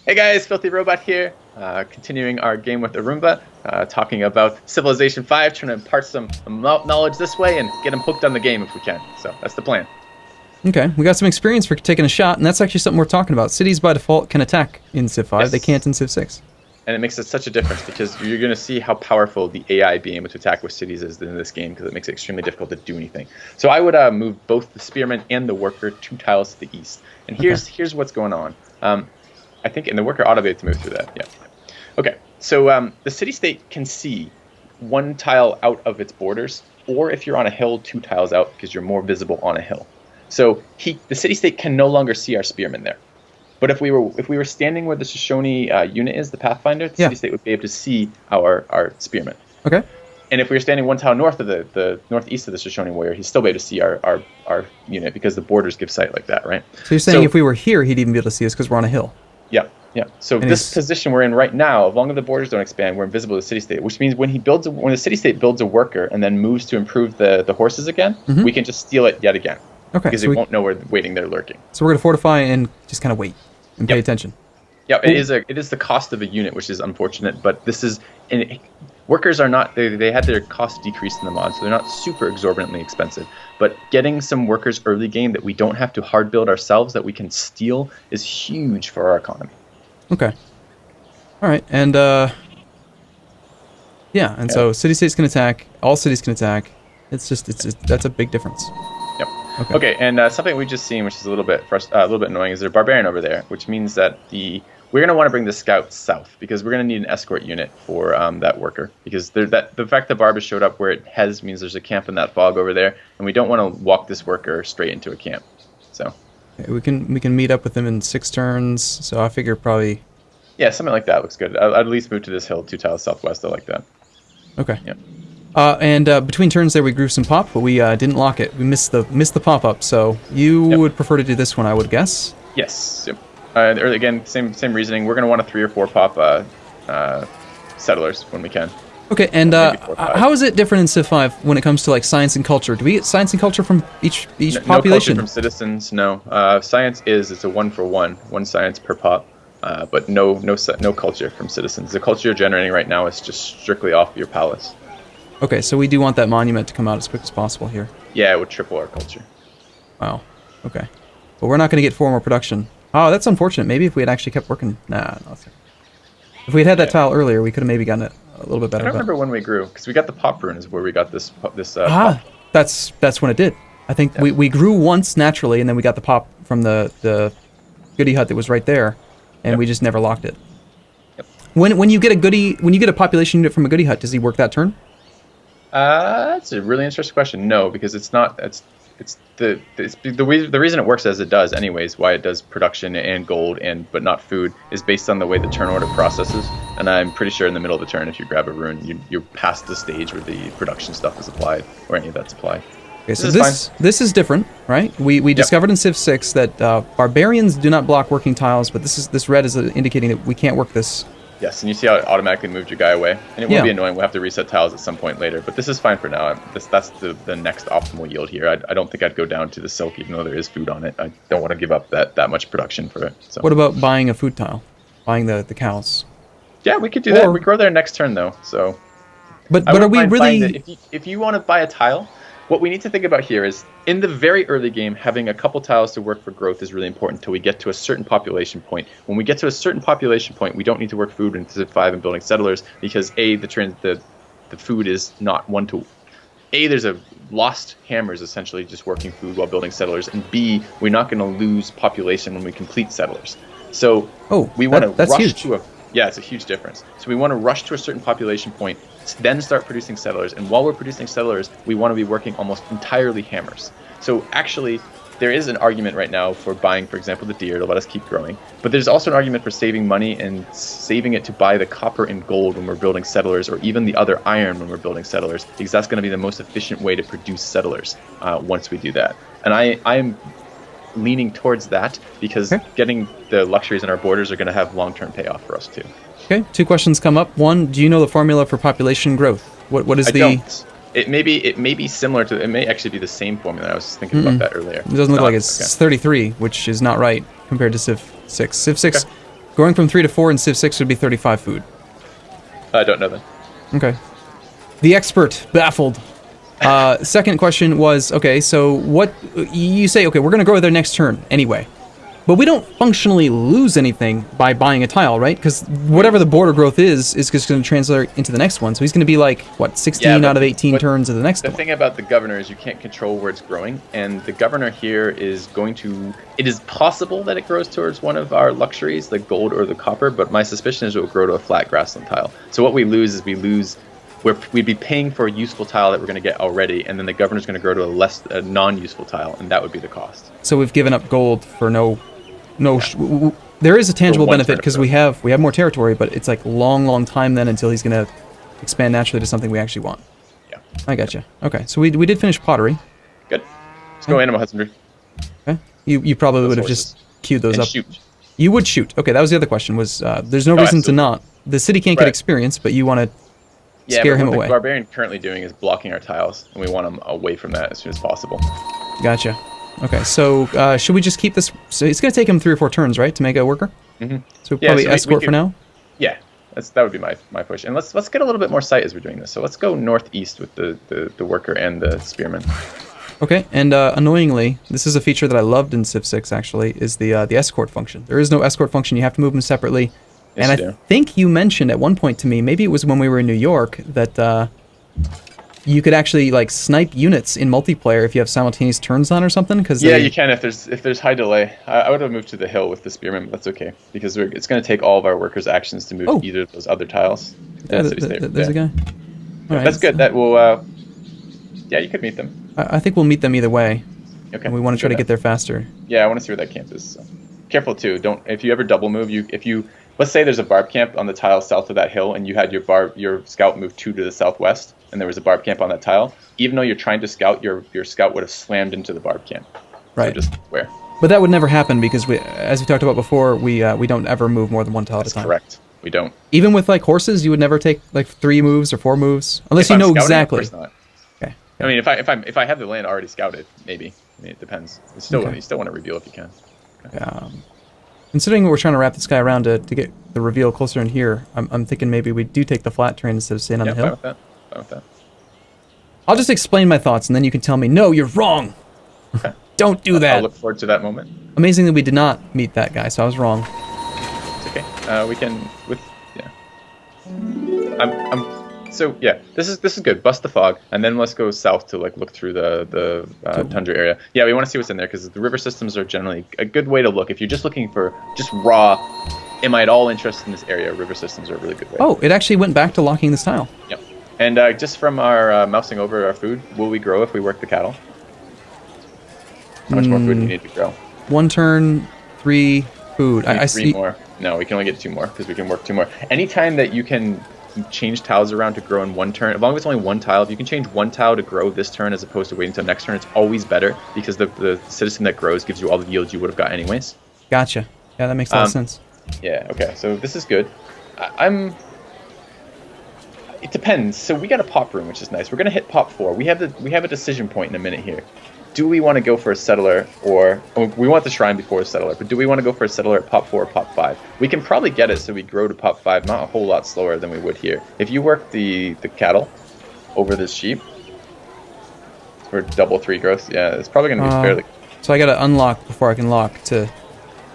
Hey guys, FilthyRobot here, continuing our game with Arumba, talking about Civilization 5, trying to impart some knowledge this way and get them hooked on the game if we can. So that's the plan. Okay, we got some experience for taking a shot, and that's actually something we're talking about. Cities by default can attack in Civ 5, Yes. They can't in Civ 6. And it makes such a difference because you're going to see how powerful the AI being able to attack with cities is in this game because it makes it extremely difficult to do anything. So I would move both the Spearman and the Worker 2 tiles to the east. And here's what's going on. I think in the Worker ought to be able to move through that. Yeah. Okay. So the city-state can see 1 tile out of its borders, or if you're on a hill, 2 tiles out because you're more visible on a hill. So the city-state can no longer see our Spearman there. But if we were standing where the Shoshone unit is, the Pathfinder, the city-state would be able to see our Spearman. Okay. And if we were standing 1 tile north of the northeast of the Shoshone warrior, he'd still be able to see our unit because the borders give sight like that, right? So you're saying if we were here, he'd even be able to see us because we're on a hill. Yeah, yeah. So this position we're in right now, as long as the borders don't expand, we're invisible to the city-state, which means when the city-state builds a worker and then moves to improve the horses again, we can just steal it yet again. Okay. Because it won't know we're waiting there lurking. So we're going to fortify and just kind of wait and pay attention. Yeah, it is the cost of a unit, which is unfortunate, but this is... Workers are not, they had their cost decreased in the mod, so they're not super exorbitantly expensive. But getting some workers early game that we don't have to hard build ourselves, that we can steal, is huge for our economy. Okay. All right, and so city-states can attack, all cities can attack. It's that's a big difference. Yep. Okay, and something we just seen, which is a little bit annoying, is there's a barbarian over there, which means that we're going to want to bring the scouts south because we're going to need an escort unit for that worker because the fact that Barb has showed up where it has means there's a camp in that fog over there, and we don't want to walk this worker straight into a camp. So okay, we can meet up with them in 6 turns. So I figure probably something like that looks good. I'd at least move to this hill 2 tiles southwest. I like that. Okay. Yeah. And between turns there we grew some pop, but we didn't lock it. We missed the pop up. So you would prefer to do this one, I would guess. Yes. Yep. Again, same reasoning. We're going to want a 3 or 4 pop settlers when we can. Okay, and how is it different in Civ 5 when it comes to like science and culture? Do we get science and culture from each population? No culture from citizens. No. Science it's a 1-for-1, 1 science per pop, but no culture from citizens. The culture you're generating right now is just strictly off your palace. Okay, so we do want that monument to come out as quick as possible here. Yeah, it would triple our culture. Wow. Okay, but we're not going to get 4 more production. Oh, that's unfortunate. Maybe if we had actually kept working... Nah, no. If we had that tile earlier, we could have maybe gotten it a little bit better. I don't remember when we grew, because we got the pop rune is where we got this pop. That's when it did. I think we grew once naturally, and then we got the pop from the goodie hut that was right there, and we just never locked it. Yep. When you get a population unit from a goodie hut, does he work that turn? That's a really interesting question. No, because it's not... the reason it works as it does anyways, why it does production and gold but not food, is based on the way the turn order processes. And I'm pretty sure in the middle of the turn, if you grab a rune, you're past the stage where the production stuff is applied, or any of that's applied. Okay, so this is different, right? We discovered in Civ 6 that barbarians do not block working tiles, but this red is indicating that we can't work this. Yes, and you see how it automatically moved your guy away? And it will be annoying. We'll have to reset tiles at some point later. But this is fine for now. That's the next optimal yield here. I don't think I'd go down to the silk, even though there is food on it. I don't want to give up that much production for it. So. What about buying a food tile? Buying the cows? Yeah, we could do that. We grow there next turn, though. So. But are we really... If you want to buy a tile... What we need to think about here is, in the very early game, having a couple tiles to work for growth is really important until we get to a certain population point. When we get to a certain population point, we don't need to work food in Civ 5 and building settlers because A, the food is not one to... A, there's a lost hammers essentially just working food while building settlers, and B, we're not going to lose population when we complete settlers. So we want to rush to a... Yeah, it's a huge difference. So we want to rush to a certain population point, then start producing settlers. And while we're producing settlers, we want to be working almost entirely hammers. So actually, there is an argument right now for buying, for example, the deer to let us keep growing. But there's also an argument for saving money and saving it to buy the copper and gold when we're building settlers, or even the other iron when we're building settlers, because that's going to be the most efficient way to produce settlers once we do that. And I'm leaning towards that because getting the luxuries in our borders are going to have long-term payoff for us too. Okay, 2 questions come up. One, do you know the formula for population growth? What is I don't. It may be similar to... It may actually be the same formula. I was thinking about that earlier. It doesn't look like it's 33, which is not right compared to Civ 6. Civ 6 Going from 3 to 4 in Civ 6 would be 35 food. I don't know then. Okay. The expert baffled. Second question was, okay, so what you say, okay, we're going to grow their next turn anyway. But we don't functionally lose anything by buying a tile, right? Because whatever the border growth is just going to translate into the next one. So he's going to be like, what, 16 out of 18 turns of the next one. The thing about the governor is you can't control where it's growing. And the governor here is going to... It is possible that it grows towards one of our luxuries, the gold or the copper. But my suspicion is it will grow to a flat grassland tile. So what we lose is we'd be paying for a useful tile that we're going to get already. And then the governor's going to grow to a non-useful tile. And that would be the cost. So we've given up gold for no... there is a tangible benefit because we have more territory, but it's like long time then until he's going to expand naturally to something we actually want. Yeah. I gotcha. Okay, so we did finish pottery. Good. Let's go animal husbandry. Okay. You probably would have just queued those up. Shoot. You would shoot. Okay, that was the other question. Was there's no reason to not. The city can't get experience, but you want to scare him away. What the barbarian currently doing is blocking our tiles, and we want him away from that as soon as possible. Gotcha. Okay, so should we just keep this? So it's going to take him 3 or 4 turns, right, to make a worker? Mm-hmm. So probably escort for now. Yeah, that would be my push. And let's get a little bit more sight as we're doing this. So let's go northeast with the worker and the spearman. Okay, and annoyingly, this is a feature that I loved in Civ 6. Actually, is the escort function. There is no escort function. You have to move them separately. Yes, and I think you mentioned at one point to me, maybe it was when we were in New York, that you could actually like snipe units in multiplayer if you have simultaneous turns on or something. Cause you can if there's high delay. I would have moved to the hill with the spearman, but that's okay because it's going to take all of our workers' actions to move to either of those other tiles. Yeah, there's a guy. All right, that's good. That will. Yeah, you could meet them. I think we'll meet them either way. Okay. And we want to try to get there faster. Yeah, I want to see where that camp is. So. Careful too. If you ever double move, let's say there's a barb camp on the tile south of that hill, and you had your scout move 2 to the southwest, and there was a barb camp on that tile. Even though you're trying to scout, your scout would have slammed into the barb camp. Right. So just where. But that would never happen because as we talked about before, we don't ever move more than 1 tile at a time. That's correct. We don't. Even with like horses, you would never take like 3 moves or 4 moves unless you know scouting, exactly. Of course not. Okay. I mean, if I have the land already scouted, maybe. I mean, it depends. You still want to reveal if you can. Okay. Considering we're trying to wrap this guy around to get the reveal closer in here, I'm thinking maybe we do take the flat terrain instead of staying on the hill. Fine with that. I'll just explain my thoughts, and then you can tell me, no, you're wrong. Okay. Don't do that. I'll look forward to that moment. Amazingly, we did not meet that guy, so I was wrong. It's okay. We can So yeah, this is good. Bust the fog, and then let's go south to like look through the tundra area. Yeah, we want to see what's in there because the river systems are generally a good way to look. If you're just looking for just raw, am I at all interested in this area? River systems are a really good way. Oh, it actually went back to locking this tile. Yep. And just from our mousing over our food, will we grow if we work the cattle? How much more food do you need to grow? 1 turn, 3 food. I see. 3 more. No, we can only get 2 more because we can work 2 more. Anytime that you can change tiles around to grow in 1 turn, as long as it's only 1 tile, if you can change 1 tile to grow this turn as opposed to waiting until next turn, it's always better because the citizen that grows gives you all the yields you would have got anyways. Gotcha. Yeah, that makes a lot of sense. Yeah, okay, so this is good. It depends. So we got a pop room, which is nice. We're going to hit pop 4. We have a decision point in a minute here. Do we want to go for a settler we want the shrine before a settler, but do we want to go for a settler at pop 4 or pop 5? We can probably get it so we grow to pop 5, not a whole lot slower than we would here. If you work the cattle over this sheep for double 3 growth, yeah, it's probably going to be fairly... So I got to unlock before I can lock to...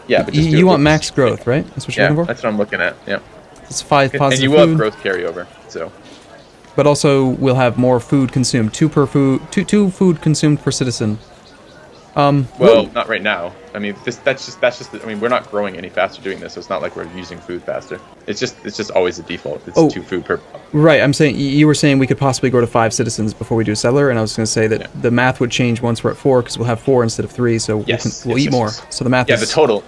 Yeah, but you want max growth, right? That's what you're looking for? That's what I'm looking at, yeah. It's 5 positive and you will have growth carryover, so... But also, we'll have more food consumed. 2 food consumed per citizen. Well, not right now. I mean, that's just. I mean, we're not growing any faster doing this, so it's not like we're using food faster. It's just always the default. It's 2 food per. Right. I'm saying you were saying we could possibly grow to 5 citizens before we do a settler, and I was going to say that the math would change once we're at 4 because we'll have 4 instead of 3, so we'll eat more. So the math. Yeah, the total.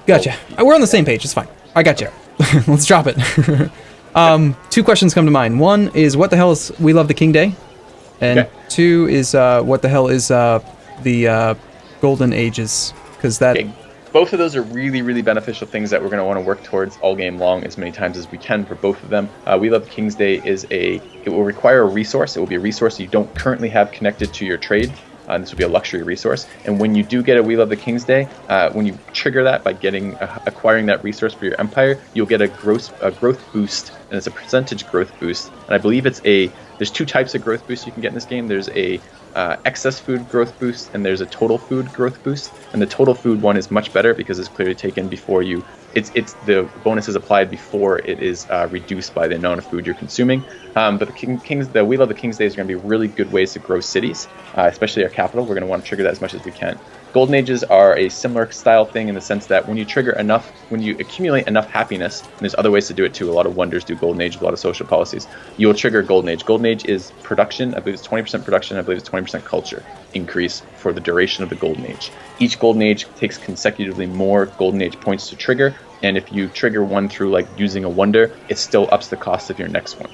Gotcha. We're on the same page. It's fine. I got you. Let's drop it. 2 questions come to mind. 1 is what the hell is We Love the King Day, and 2 is what the hell is the Golden Ages? Because that both of those are really, really beneficial things that we're going to want to work towards all game long as many times as we can for both of them. We Love the King's Day it will require a resource. It will be a resource you don't currently have connected to your trade. This would be a luxury resource. And when you do get a We Love the King's Day, when you trigger that by acquiring that resource for your empire, you'll get a growth boost, and it's a percentage growth boost. And I believe there's 2 types of growth boosts you can get in this game. There's a excess food growth boost, and there's a total food growth boost. And the total food one is much better because it's clearly taken before you. It's the bonus is applied before it is reduced by the amount of food you're consuming. But the We Love the King's Day is going to be really good ways to grow cities, especially our capital. We're going to want to trigger that as much as we can. Golden Ages are a similar style thing in the sense that when you accumulate enough happiness, and there's other ways to do it too. A lot of wonders do Golden Age, a lot of social policies. You will trigger Golden Age. Golden Age is production. I believe it's 20% production. I believe it's 20% culture increase for the duration of the Golden Age. Each Golden Age takes consecutively more Golden Age points to trigger. And if you trigger one through like using a wonder, it still ups the cost of your next one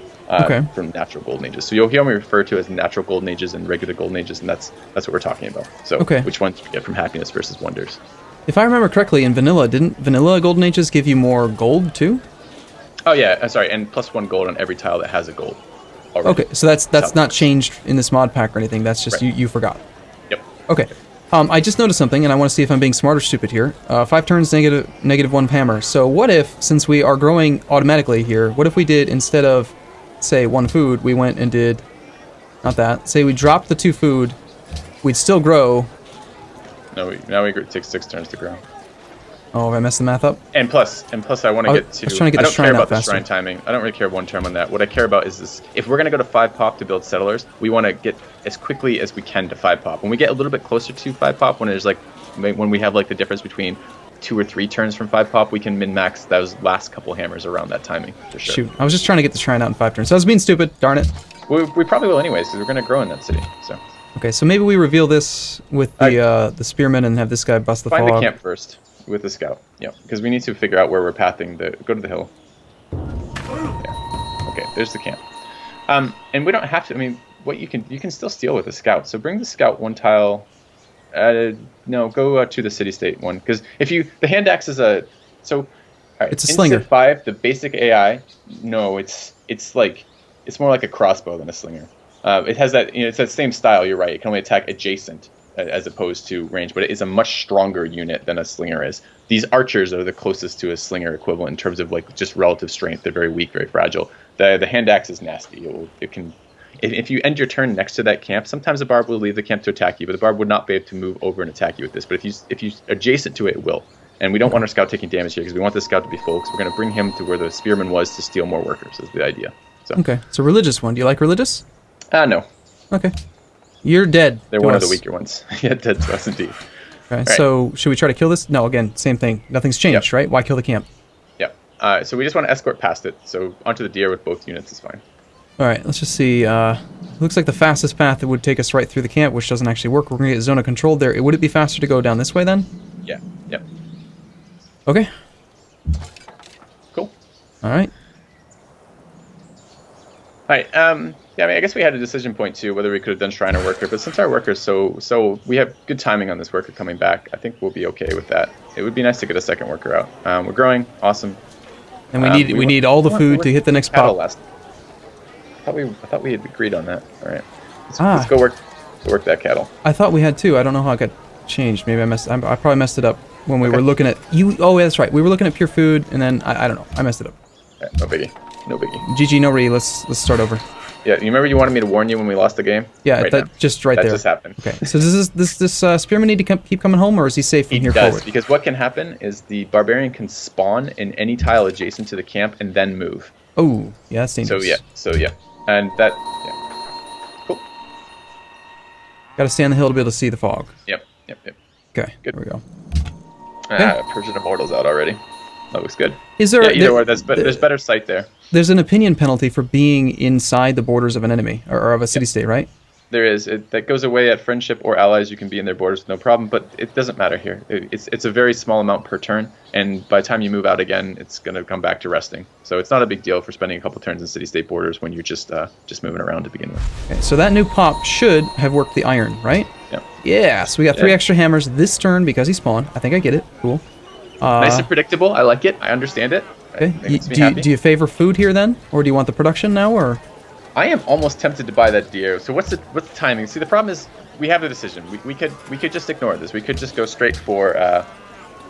from natural golden ages. So you'll hear me refer to as natural golden ages and regular golden ages, and that's what we're talking about. So which ones you get from happiness versus wonders. If I remember correctly, in vanilla, didn't vanilla golden ages give you more gold too? Oh yeah, sorry, and +1 gold on every tile that has a gold already. Okay, so that's not changed in this mod pack or anything. That's just you forgot. Yep. Okay. I just noticed something, and I want to see if I'm being smart or stupid here. 5 turns, -1 hammer. So what if, since we are growing automatically here, what if we did, instead of, say, 1 food, we went and did, not that, say we dropped the 2 food, we'd still grow. No, now it takes 6 turns to grow. Oh, have I messed the math up? And plus, I want to get to. I don't care about the shrine timing. I don't really care 1 turn on that. What I care about is this: if we're gonna go to 5 pop to build settlers, we want to get as quickly as we can to 5 pop. When we get a little bit closer to 5 pop, when we have like the difference between 2 or 3 turns from 5 pop, we can min max those last couple hammers around that timing for sure. Shoot, I was just trying to get the shrine out in 5 turns. So I was being stupid. Darn it. We probably will anyways, because we're gonna grow in that city. So. Okay, so maybe we reveal this with the spearman and have this guy bust the fog. Find the camp first. With the scout, yeah, because we need to figure out where we're pathing. Go to the hill. Yeah. Okay, there's the camp. And we don't have to. I mean, you can still steal with the scout. So bring the scout 1 tile. No, go to the city-state one, because the hand axe is a All right, it's a slinger. In Civ 5, the basic AI. No, it's more like a crossbow than a slinger. It has that. It's that same style. You're right. It can only attack adjacent, as opposed to range, but it is a much stronger unit than a slinger is. These archers are the closest to a slinger equivalent in terms of like just relative strength. They're very weak, very fragile. The hand axe is nasty. If you end your turn next to that camp, sometimes the barb will leave the camp to attack you, but the barb would not be able to move over and attack you with this. But if you adjacent to it, it will. And we don't want our scout taking damage here because we want the scout to be full, because we're going to bring him to where the spearman was to steal more workers. Is the idea. So. Okay, so religious one. Do you like religious? No. Okay. You're dead. They're one of the weaker ones. Yeah, dead to us indeed. Okay, so should we try to kill this? No, again, same thing. Nothing's changed, right? Why kill the camp? Yeah. So we just want to escort past it. So onto the deer with both units is fine. All right, let's just see. Looks like the fastest path that would take us right through the camp, which doesn't actually work. We're going to get zona controlled there. Would it be faster to go down this way then? Yeah. Yep. Okay. Cool. All right. All right. Yeah, I mean, I guess we had a decision point too, whether we could have done Shrine or Worker, but since our Worker's so we have good timing on this Worker coming back, I think we'll be okay with that. It would be nice to get a second Worker out. We're growing, awesome. And we need all the food to hit the next pop. Last. I thought we had agreed on that. All right, let's go work that cattle. I thought we had too. I don't know how it got changed. Maybe I probably messed it up when we were looking at you. Oh, yeah, that's right. We were looking at pure food, and then I don't know. I messed it up. Right, no biggie. GG, no re. Let's start over. Yeah, you remember you wanted me to warn you when we lost the game? Yeah, right that just happened. Okay, so does this spearman need to keep coming home, or is he safe from here forward? He does, because what can happen is the barbarian can spawn in any tile adjacent to the camp and then move. Oh, yeah, that's dangerous. So yeah, and that, yeah. Cool. Got to stay on the hill to be able to see the fog. Yep. Okay, good. There we go. Persian Immortal's out already. That looks good. Is there either way, there's better sight there. There's an opinion penalty for being inside the borders of an enemy or of a city-state, right? There is. That goes away at friendship or allies. You can be in their borders with no problem, but it doesn't matter here. It's a very small amount per turn, and by the time you move out again, it's going to come back to resting. So it's not a big deal for spending a couple turns in city-state borders when you're just moving around to begin with. Okay, so that new pop should have worked the iron, right? Yeah. Yeah, so we got 3 extra hammers this turn because he spawned. I think I get it. Cool. Nice and predictable. I like it. I understand it. Okay. Do you favor food here then, or do you want the production now, or? I am almost tempted to buy that deer. So what's the timing? See, the problem is we have the decision. We could just ignore this. We could just go straight for.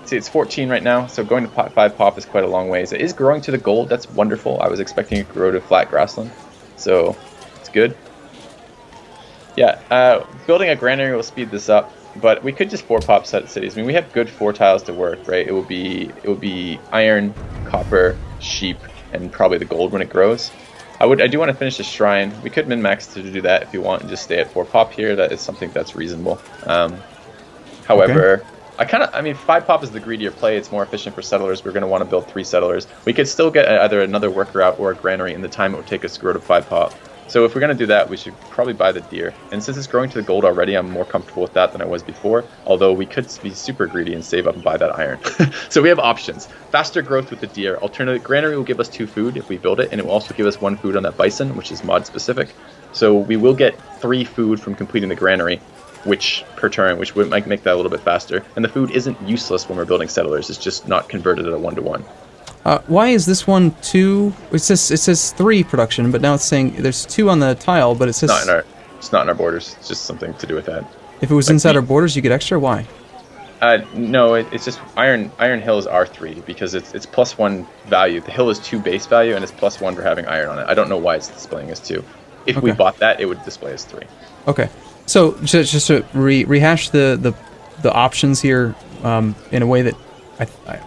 See, it's 14 right now, so going to 5 pop is quite a long ways. It is growing to the gold. That's wonderful. I was expecting it to grow to flat grassland, so it's good. Yeah, building a granary will speed this up, but we could just 4 pop set cities. I mean, we have good 4 tiles to work, right? It will be iron, copper, sheep, and probably the gold when it grows. I do want to finish the shrine. We could min-max to do that if you want and just stay at 4 pop here. That is something that's reasonable. However, okay. 5 pop is the greedier play. It's more efficient for settlers. We're going to want to build 3 settlers. We could still get either another worker out or a granary in the time it would take us to grow to 5 pop. So if we're going to do that, we should probably buy the deer. And since it's growing to the gold already, I'm more comfortable with that than I was before. Although we could be super greedy and save up and buy that iron. So we have options. Faster growth with the deer. Alternative granary will give us 2 food if we build it. And it will also give us 1 food on that bison, which is mod specific. So we will get 3 food from completing the granary, which per turn, which might make that a little bit faster. And the food isn't useless when we're building settlers. It's just not converted at a 1-to-1. Why is this one 2? It says 3 production, but now it's saying there's 2 on the tile, but it says... It's not in our borders. It's just something to do with that. If it was inside our borders, you get extra? Why? No, it's just Iron Hill is R3 because it's +1 value. The hill is 2 base value, and it's +1 for having iron on it. I don't know why it's displaying as 2. If we bought that, it would display as 3. Okay. So just to rehash the options here in a way that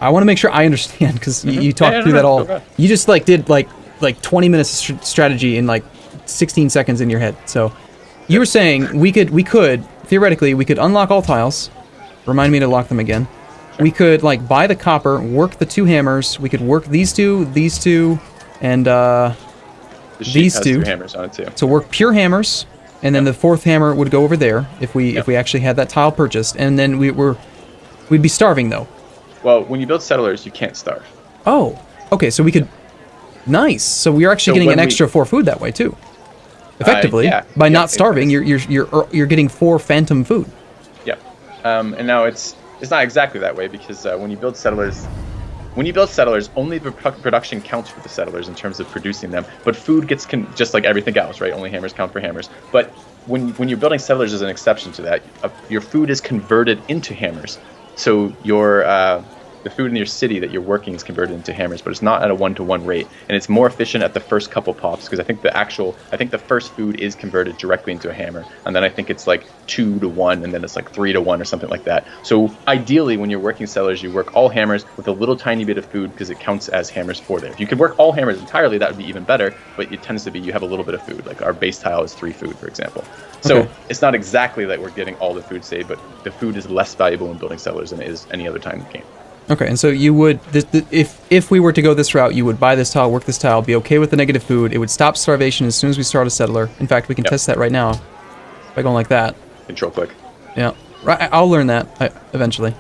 I want to make sure I understand, because you talked through that all. You just did 20 minutes of strategy in 16 seconds in your head. So you were saying we could theoretically unlock all tiles. Remind me to lock them again. Sure. We could buy the copper, work the 2 hammers. We could work these two, and the these 2 hammers on it too. So work pure hammers, and then the 4th hammer would go over there if we actually had that tile purchased, and then we'd be starving though. Well, when you build settlers, you can't starve. Oh, okay. So we could. Nice. So we're actually getting an extra 4 food that way too. Effectively, by not starving, you're getting 4 phantom food. Yeah, and now it's not exactly that way because when you build settlers, only the production counts for the settlers in terms of producing them. But food gets just like everything else, right? Only hammers count for hammers. But when you're building settlers, there's an exception to that. Your food is converted into hammers. So the food in your city that you're working is converted into hammers, but it's not at a 1-to-1 rate, and it's more efficient at the first couple pops because I think the first food is converted directly into a hammer, and then I think it's 2-to-1, and then it's 3-to-1 or something like that. So ideally, when you're working settlers, you work all hammers with a little tiny bit of food because it counts as hammers for there. If you could work all hammers entirely, that would be even better, but it tends to be you have a little bit of food. Our base tile is 3 food, for example. So it's not exactly that we're getting all the food saved, but the food is less valuable in building settlers than it is any other time in the game. Okay, and so you would, if we were to go this route, you would buy this tile, work this tile, be okay with the negative food. It would stop starvation as soon as we start a settler. In fact, we can test that right now by going like that. Control click. Yeah, right. I'll learn that eventually.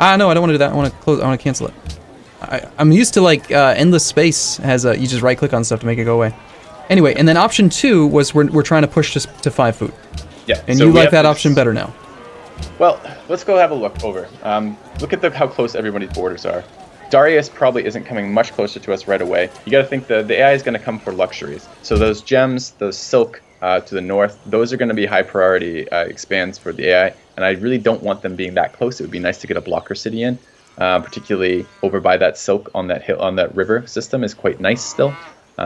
No, I don't want to do that. I want to cancel it. I'm used to endless space has you just right click on stuff to make it go away. Anyway, and then option 2 was we're trying to push to 5 food. Yeah. And so you like that option better now. Well, let's go have a look over. Look at how close everybody's borders are. Darius probably isn't coming much closer to us right away. You got to think the AI is going to come for luxuries. So those gems, those silk to the north, those are going to be high priority expands for the AI. And I really don't want them being that close. It would be nice to get a blocker city in, particularly over by that silk on that hill, on that river system is quite nice still.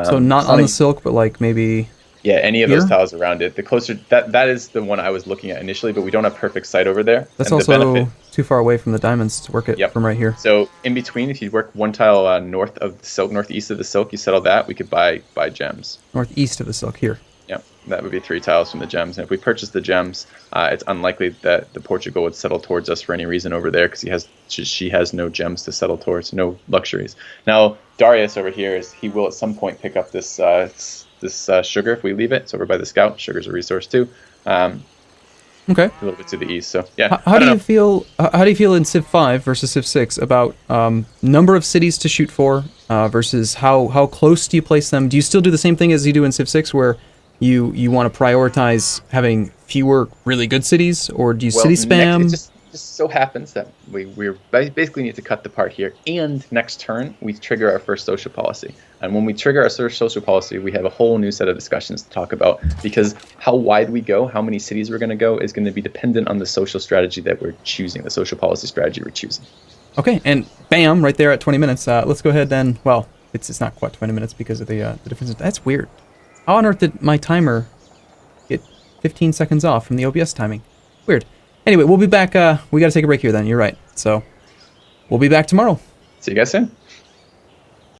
So not on the silk, but maybe... Yeah, any of those tiles around it. The closer that is the one I was looking at initially, but we don't have perfect sight over there. That's also too far away from the diamonds to work it from right here. So in between, if you work one tile north of the silk, northeast of the silk, you settle that, we could buy gems. Northeast of the silk here. Yeah, that would be 3 tiles from the gems. And if we purchase the gems, it's unlikely that the Portugal would settle towards us for any reason over there because she has no gems to settle towards, no luxuries. Now Darius over here he will at some point pick up this sugar if we leave it. So over by the scout, sugar's a resource too. Okay. A little bit to the east. So yeah. How do you feel? How do you feel in Civ 5 versus Civ 6 about number of cities to shoot for versus how close do you place them? Do you still do the same thing as you do in Civ 6, where you want to prioritize having fewer really good cities, or do you city spam? just so happens that we basically need to cut the part here, and next turn we trigger our first social policy. And when we trigger our first social policy, we have a whole new set of discussions to talk about, because how wide we go, how many cities we're going to go, is going to be dependent on the social strategy that we're choosing, the social policy strategy we're choosing. Okay, and bam, right there at 20 minutes. Let's go ahead then. Well, it's not quite 20 minutes because of the difference. That's weird. How on earth did my timer get 15 seconds off from the OBS timing? Weird. Anyway, we'll be back. We got to take a break here then. You're right. So we'll be back tomorrow. See you guys soon.